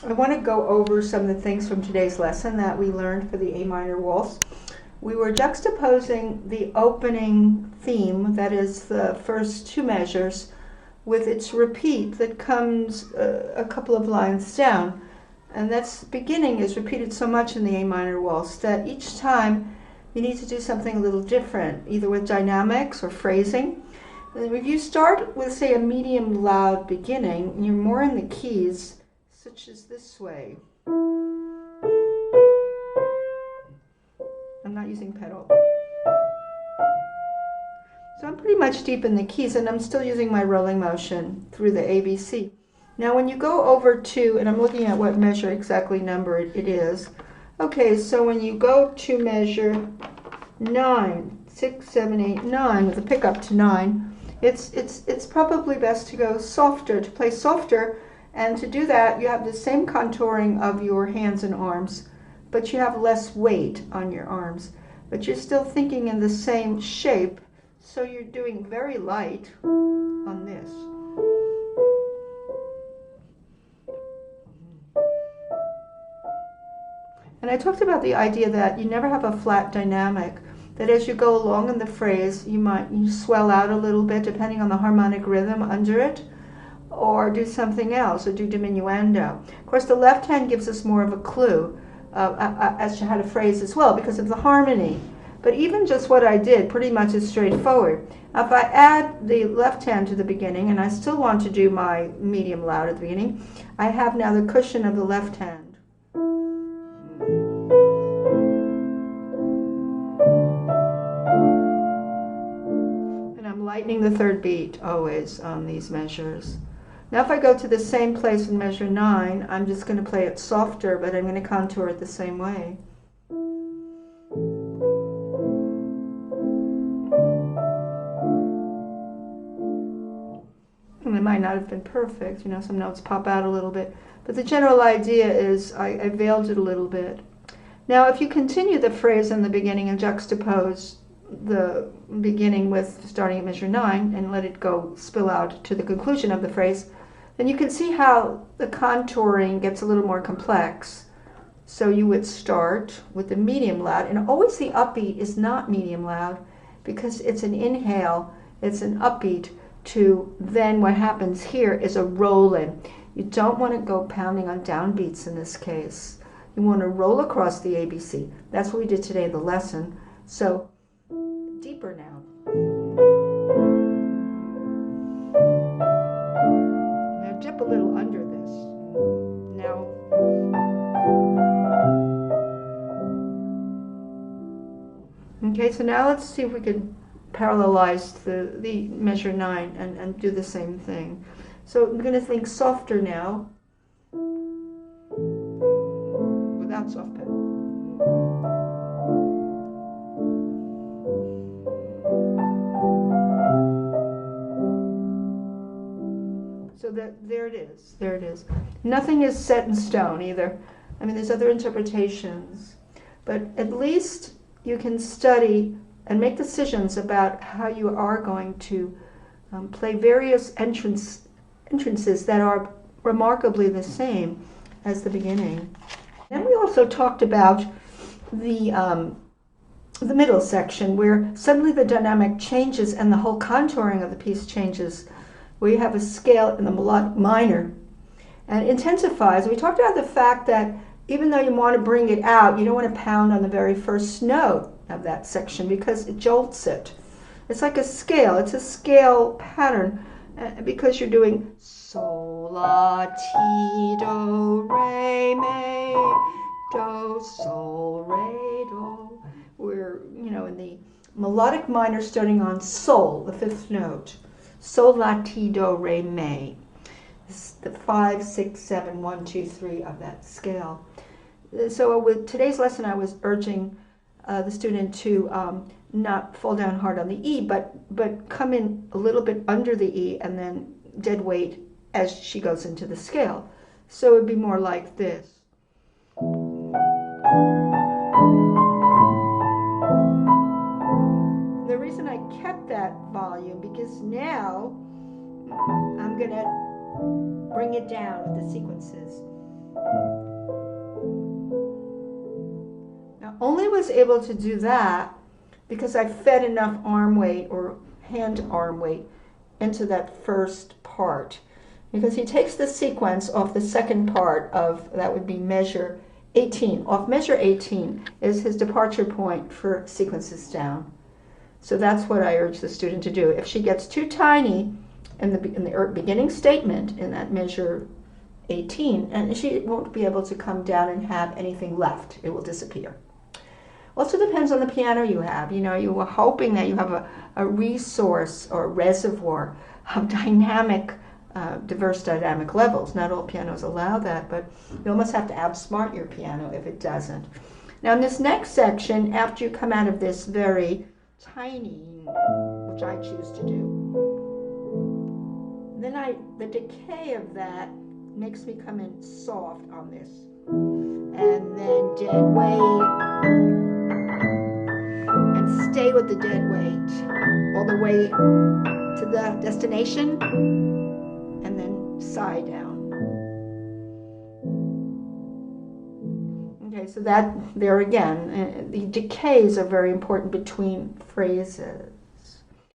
I want to go over some of the things from today's lesson that we learned for the A minor waltz. We were juxtaposing the opening theme, that is the first two measures, with its repeat that comes a couple of lines down. And that's beginning is repeated so much in the A minor waltz that each time you need to do something a little different, either with dynamics or phrasing. And if you start with, say, a medium loud beginning, and you're more in the keys, such as this way. I'm not using pedal. So I'm pretty much deep in the keys, and I'm still using my rolling motion through the ABC. Now when you go over to, and I'm looking at what measure exactly number it is. Okay, so when you go to measure 9, 6, 7, 8, 9, with a pickup to 9, it's probably best to go softer, to play softer, and to do that you have the same contouring of your hands and arms, but you have less weight on your arms. But you're still thinking in the same shape, so you're doing very light on this. And I talked about the idea that you never have a flat dynamic, that as you go along in the phrase, you swell out a little bit depending on the harmonic rhythm under it, or do something else, or do diminuendo. Of course, the left hand gives us more of a clue as to how to phrase as well, because of the harmony. But even just what I did pretty much is straightforward. Now, if I add the left hand to the beginning, and I still want to do my medium loud at the beginning, I have now the cushion of the left hand. Lightening the third beat always on these measures. Now if I go to the same place in measure 9, I'm just going to play it softer, but I'm going to contour it the same way. And it might not have been perfect, some notes pop out a little bit, but the general idea is I veiled it a little bit. Now if you continue the phrase in the beginning and juxtapose the beginning with starting at measure 9 and let it go spill out to the conclusion of the phrase, then you can see how the contouring gets a little more complex. So you would start with the medium loud, and always the upbeat is not medium loud because it's an inhale, it's an upbeat to then what happens here is a roll in. You don't want to go pounding on downbeats in this case. You want to roll across the ABC. That's what we did today in the lesson. So deeper now. Now dip a little under this. Now. Okay, so now let's see if we can parallelize the measure 9 and do the same thing. So I'm going to think softer now, without soft pedal. So there it is. Nothing is set in stone either. I mean, there's other interpretations, but at least you can study and make decisions about how you are going to play various entrances that are remarkably the same as the beginning. Then we also talked about the middle section, where suddenly the dynamic changes and the whole contouring of the piece changes, where you have a scale in the melodic minor and intensifies. We talked about the fact that even though you want to bring it out, you don't want to pound on the very first note of that section because it jolts it. It's like a scale. It's a scale pattern because you're doing sol, la, ti, do, re, mi, do, sol, re, do. We're, in the melodic minor starting on sol, the fifth note. Sol, la, ti, do, re, mi. It's the 5, 6, 7, 1, 2, 3 of that scale. So with today's lesson, I was urging the student to not fall down hard on the E, but come in a little bit under the E and then dead weight as she goes into the scale. So it would be more like this. The reason I kept that volume because now I'm going to bring it down with the sequences. was able to do that because I fed enough arm weight or hand arm weight into that first part. Because he takes the sequence off the second part of, that would be measure 18. Off measure 18 is his departure point for sequences down. So that's what I urge the student to do. If she gets too tiny in the beginning statement in that measure 18, and she won't be able to come down and have anything left. It will disappear. Also depends on the piano you have. You know, you are hoping that you have a resource or reservoir of dynamic, diverse dynamic levels. Not all pianos allow that, but you almost have to outsmart your piano if it doesn't. Now in this next section, after you come out of this very tiny, which I choose to do, then the decay of that makes me come in soft on this. And then dead weight. And stay with the dead weight all the way to the destination. And then sigh down. Okay, so that, there again, the decays are very important between phrases.